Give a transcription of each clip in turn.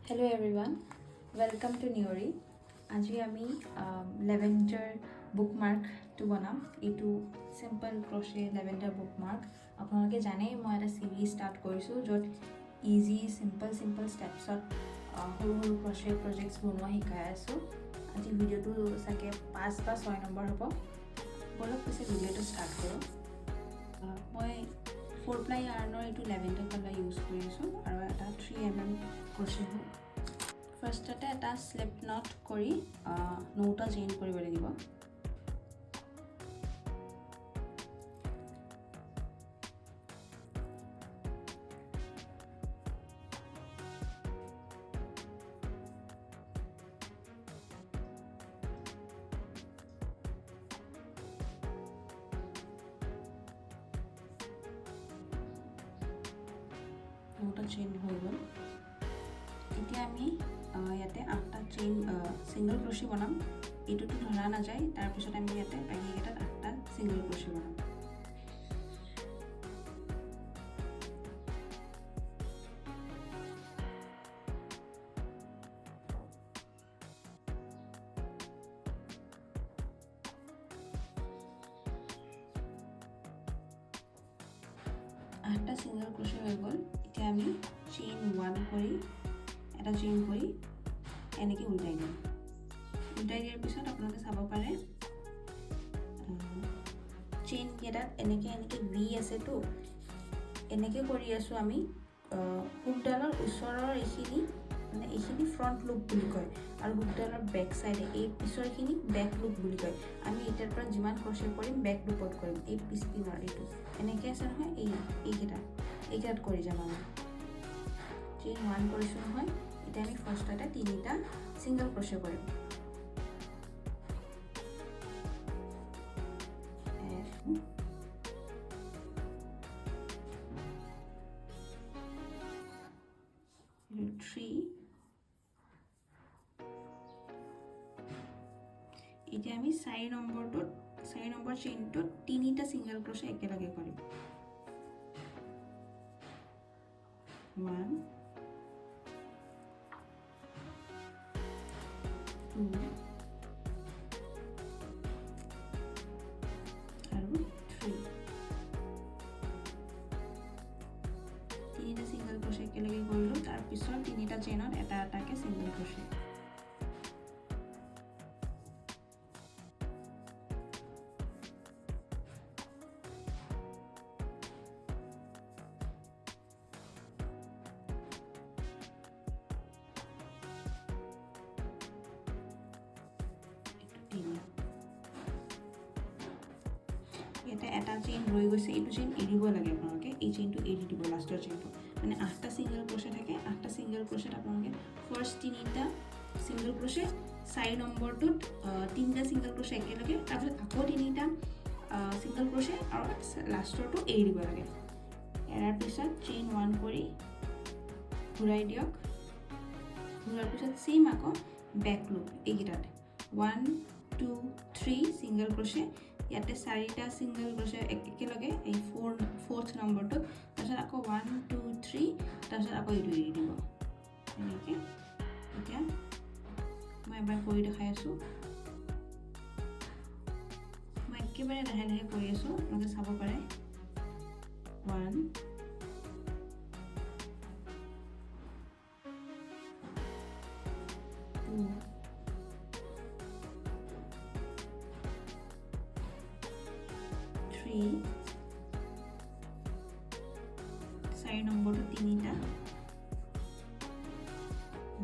Hello everyone, welcome to Niori. Aji ami lavender bookmark to banam. Itu simple crochet lavender bookmark. Apnaloke jane moi eta series start korisu jot easy simple steps ot horu crochet projects bonwa hikai asu. Aji video tu sake 5 ba 6 number hobo. Bolok pise video to start koro. Moi 4 ply yarn or itu lavender color use korisu aru eta 3 mm crochet hook. First eta slip knot kori nota chain koribo lagibo. Nota chain হৈ গল এতিয়া আমি ইয়াতে 8টা chain single crochet বনাম এটুটো ধরা না যায় তার পিছত আমি ইয়াতে বাকি এটা 8টা সিঙ্গল ক্রোশে বনাম সিঙ্গল ক্রোশে হৈ গল এতিয়া আমি চেইন 1 কৰি এটা চেইন কৰি এনেকে উল্টাই দিম উল্টাই দিয়াৰ পিছত আপোনালোকে চাব পাৰে চেইন কেটাত এনেকে ভি আছে তো এনেকে কৰি আছো আমি হুকডালৰ ওচৰৰ এখিনি মানে এখিনি ফ্ৰন্ট লুপ বুলি কয় আৰু হুকডালৰ বেক সাইডে এই পিছৰখিনি বেক লুপ বুলি কয় আমি এটাৰ পৰা যিমান ক্ৰশে কৰিম বেক লুপত কৰিম এই পিছ পিনৰ এইটো এনেকে আছে নহয় এইকেটাত কৰি যাম আমি চেইন 1 কৰিছো নহয় এটা আমি ফাৰ্স্ট এটা তিনিটা সিঙ্গল ক্ৰোশে কৰিম এতিয়া আমি 4 নম্বৰ চেইনটোত তিনিটা সিঙ্গল ক্ৰোশে একেলগে কৰিম 1 2 আৰু 3 তিনিটা সিঙ্গল ক্ৰোশে একেলগে কৰিলো তাৰ পিছত তিনিটা চেইনত এটা এটাকে সিঙ্গল ক্ৰোশে এটা চেইন ৰৈ গৈছে এইটো চেইন এৰিব লাগে আপোনালোকে এই চেইনটো এৰি দিব লাষ্টৰ চেইনটো মানে 8টা সিঙ্গল ক্ৰোশে থাকে 8টা সিঙ্গল ক্ৰোশেত আপোনালোকে ফাৰ্স্ট তিনিটা সিঙ্গল ক্ৰোশে 4 নম্বৰটোত তিনিটা সিঙ্গল ক্ৰোশে একেলগে তাৰপিছত আকৌ তিনিটা সিঙ্গল ক্ৰোশে আৰু লাষ্টৰটো এৰি দিব লাগে এৰাৰ পিছত চেইন 1 কৰি ঘূৰাই দিয়ক ঘূৰাৰ পিছত সেম আকৌ বেক লুপ এইকেইটাত 1 2 3 সিঙ্গল ক্রোশে ইয়াতে 4টা সিঙ্গল ক্রোশে একেলগে এই 4th নম্বৰটো তাৰপিছত আকৌ 1 2 3 তাৰপিছত আকৌ এইটো এৰি দিব এনেকে এতিয়া মই এবাৰ কৰি দেখাই আছো মই একেবাৰে লাহে লাহে কৰি আছো আপোনালোকে চাব পাৰে 1 2 4 নম্বৰটো তিনিটা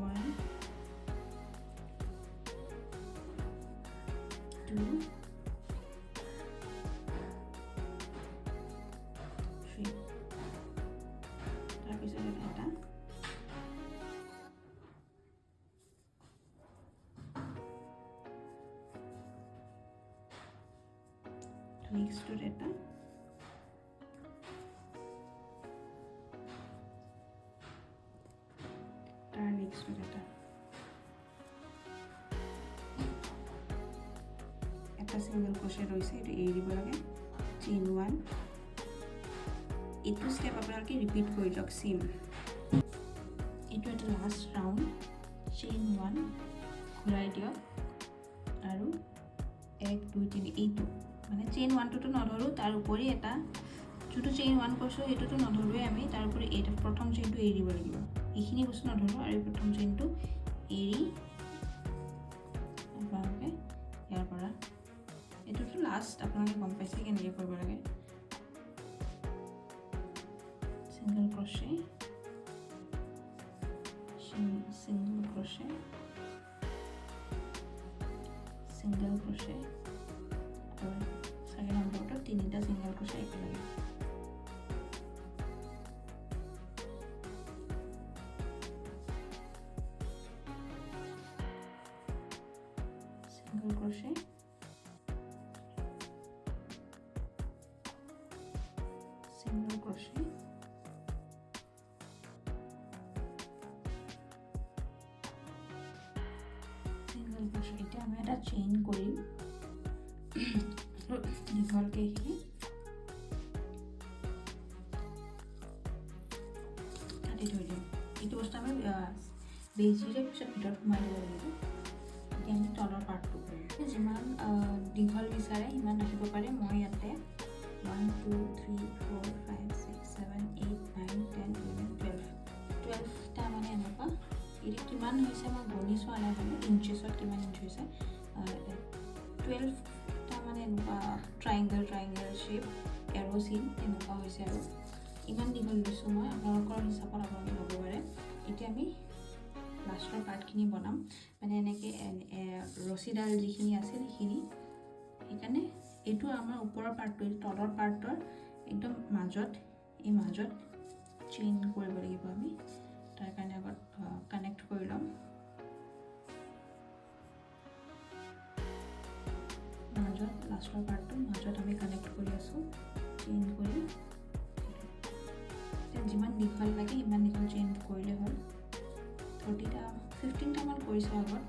1 2 3 তাৰপিছত এটা নেক্সট এটা নেক্সট এটা সিঙ্গল ক্ৰোশে ৰয়েছে এটা এৰি দিব লাগে চেইন 1 এইটো স্টেপ আপোনালোকে ৰিপিট কৰি যাওক সেম এইটো এটা লাষ্ট ৰাউন্ড চেইন 1 ঘূৰাই দিয়ক আৰু 1 2 3 এইটো মানে চেইন 1 টো নধৰো তাৰ উপৰি এটা যোনটো চেইন 1 কৰিছো সেইটোতো নধৰোৱে আমি তাৰ উপৰি এইটো প্ৰথম চেইনটো এৰি দিব লাগিব এইখিনি বস্তু নধৰো আৰু প্ৰথম চেইনটো এৰি আপোনালোকে ইয়াৰ পৰা এইটোতো লাষ্ট আপোনালোকে গম পাইছে কেনেকৈ কৰিব লাগে single crochet single crochet single crochet আৰু second নম্বৰটো তিনিটা single crochet একেলগে single crochet single crochet এটা আমি এটা চেইন কৰিম দীঘলকে এইখিনি কাটি থৈ দিম এইটো বস্তু আমি বেজিৰে পিছত ভিতৰত সোমাই দিব লাগিব এতিয়া আমি তলৰ পাৰ্টটো কৰিম যিমান দীঘল বিচাৰে সিমান ৰাখিব পাৰে মই ইয়াতে 1 2 3 4 5 6 7 8 9 10 11 12টা মানে এনেকুৱা এইটো কিমান হৈছে মই গণি চোৱা নাই মানে ইঞ্চেছত কিমান ইঞ্চ হৈছে 12টা মানে এনেকুৱা ট্ৰাইংগল শ্বেপ এৰো চিন এনেকুৱা হৈছে আৰু ইমান দীঘল লৈছোঁ মই আপোনালোকৰ হিচাপত আপোনালোকে ল'ব পাৰে এতিয়া আমি লাষ্টৰ পাৰ্টখিনি বনাম মানে এনেকৈ ৰছীডাল যিখিনি আছিল সেইখিনি সেইকাৰণে এইটো আমাৰ ওপৰৰ পাৰ্টটো তলৰ পাৰ্টৰ একদম মাজত এই মাজত চেইন কৰিব লাগিব আমি তাৰ কাৰণে আগত কানেক্ট কৰি ল'ম মাজত লাষ্টৰ পাৰ্টটো মাজত আমি কানেক্ট কৰি আছোঁ চেইন কৰি যিমান দীঘল লাগে সিমান দীঘল চেইন কৰিলে হ'ল 15টা মান কৰিছোঁ আগত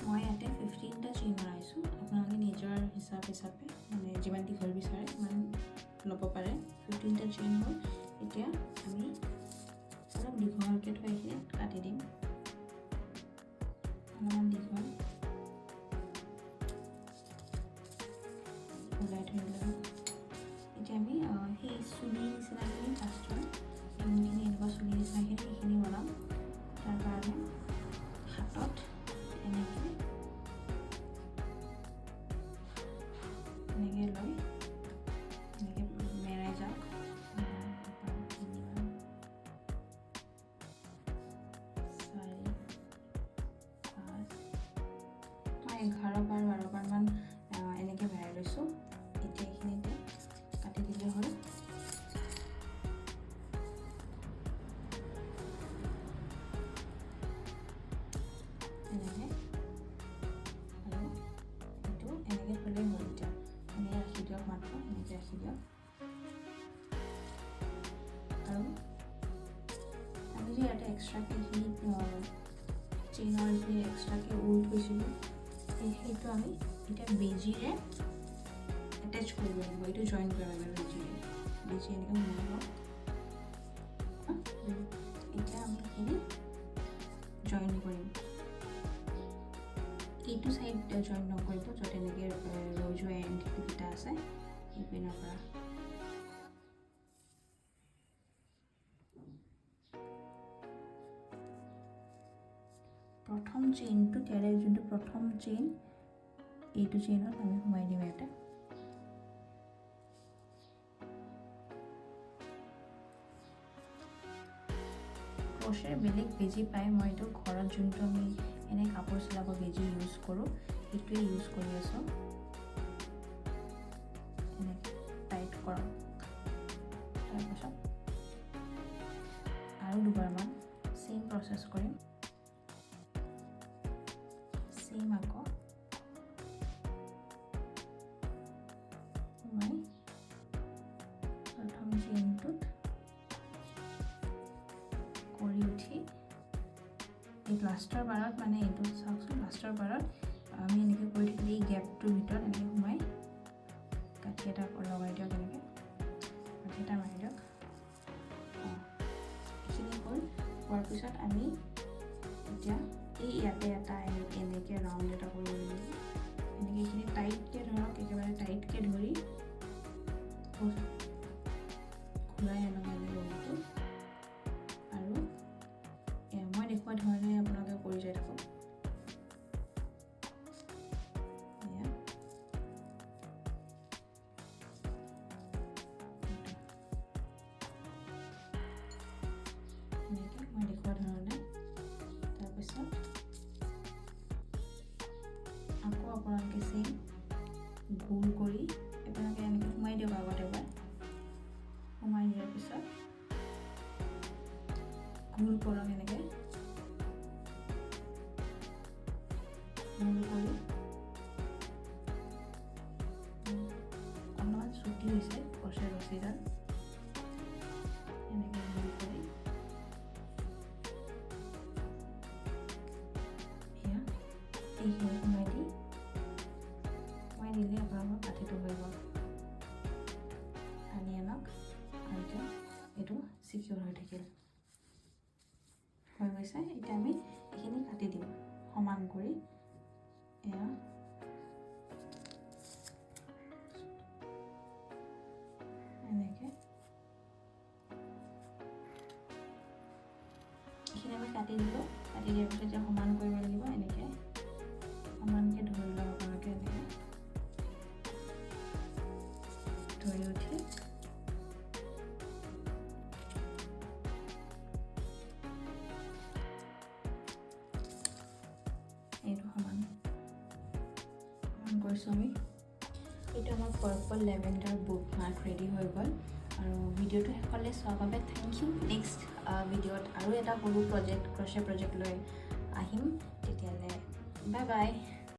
মই ইয়াতে 15টা চেইন বনাইছোঁ আপোনালোকে নিজৰ হিচাপে মানে যিমান দীঘল বিচাৰে সিমান ল'ব পাৰে 15টা চেইন হ'ল এতিয়া আমি অলপ দীঘলকৈ থৈ এইখিনি কাটি দিম অলপমান দীঘল ওলাই থৈ দিলোঁ এতিয়া আমি সেই চুলি নিচিনাখিনি ফাৰ্ষ্টৰ যোনখিনি এনেকুৱা চুলি নিচিনাখিনি সেইখিনি বনাম তাৰ কাৰণে হাতত এনেকৈ লৈ এনেকৈ মেৰাই যাওক 11 বাৰ 12 বাৰমান এনেকৈ মেৰাই লৈছোঁ এতিয়া এইখিনিতে কাটি দিলে হ'ল এনেকৈ আৰু এইটো এনেকৈ থ'লেই হ'ল এতিয়া এনেকৈ ৰাখি দিয়ক মাত্ৰ এনেকৈ ৰাখি দিয়ক আৰু আমি যে ইয়াতে এক্সট্ৰাকৈ এইখিনি চেইনৰ এইখিনি এক্সট্ৰাকৈ ঊল থৈছিলোঁ সেইটো আমি এতিয়া বেজিৰে এটেচ কৰিব লাগিব এইটো জইন কৰিব লাগিব বেজি এনেকৈ মিলাব এতিয়া আমি এইখিনি জইন কৰিম এইটো সাইড জইন নকৰিব য'ত এনেকৈ ৰৈ যোৱা এণ্ডকেইটা আছে এইপিনৰ পৰা প্ৰথম চেইনটো তাৰে যোনটো প্ৰথম চেইন এইটো চেইনত আমি সোমাই দিম এটা ক্ৰচেৰ বেলেগ বেজি পায় মই এইটো ঘৰত যোনটো আমি এনে কাপোৰ চিলাব বেজি ইউজ কৰোঁ সেইটোৱে ইউজ কৰি আছোঁ এনেকৈ টাইট কৰক তাৰপিছত আৰু দুবাৰমান সেম প্ৰচেছ কৰিম সেম আকৌ মই প্ৰথম চেইনটোত কৰি উঠি এই লাষ্টৰ বাৰত মানে এইটো চাওকচোন লাষ্টৰ বাৰত আমি এনেকৈ কৰি থাকিলে এই গেপটোৰ ভিতৰত এনেকৈ সোমাই কাটি গাঁঠি এটা লগাই দিয়ক এনেকৈ গাঁঠি এটা মাৰি দিয়ক এইখিনি হ'ল হোৱাৰ পিছত আমি এতিয়া এই ইয়াতে এটা এনেকৈ ৰাউণ্ড এটা কৰিব লাগিব এনেকৈ এইখিনি টাইটকৈ ধৰক একেবাৰে টাইটকৈ ধৰি ঘূৰাই আনক এনেকৈ ৰংটো আৰু মই দেখুওৱা ধৰণে আপোনালোকে কৰি যাই থাকক এনেকৈ মই দেখুওৱা ধৰণে তাৰপিছত আকৌ আপোনালোকে চেম গোল কৰি আপোনালোকে এনেকৈ সোমাই দিয়ক আগত এবাৰ সোমাই দিয়াৰ পিছত গোল কৰক এনেকৈ গোল কৰি অলপমান চুটি হৈছে ক্ৰচে ৰছীডাল এনেকৈ গোল কৰি এয়া এইখিনি সোমাই দিলে আপোনালোকৰ কাঠিটো হৈ গ'ল আনি আনক আৰু এতিয়া এইটো চিকিউৰ হৈ থাকিল হৈ গৈছে এতিয়া আমি এইখিনি কাটি দিম সমান কৰি এয়া এনেকৈ এইখিনি আমি কাটি দিলোঁ কাটি দিয়াৰ পিছত এতিয়া সমান কৰিব লাগিব এনেকৈ সমানকৈ ধৰি লওক আপোনালোকে এনেকৈ ধৰি উঠি এইটো সমান কৰিছোঁ আমি এইটো আমাৰ পাৰ্পল লেভেণ্ডাৰ বুকমাৰ্ক ৰেডি হৈ গ'ল আৰু ভিডিঅ'টো শেষলৈ চোৱাৰ বাবে থেংক ইউ নেক্সট ভিডিঅ'ত আৰু এটা সৰু প্ৰজেক্ট ক্ৰচে প্ৰজেক্ট লৈ আহিম তেতিয়ালৈ বাই বাই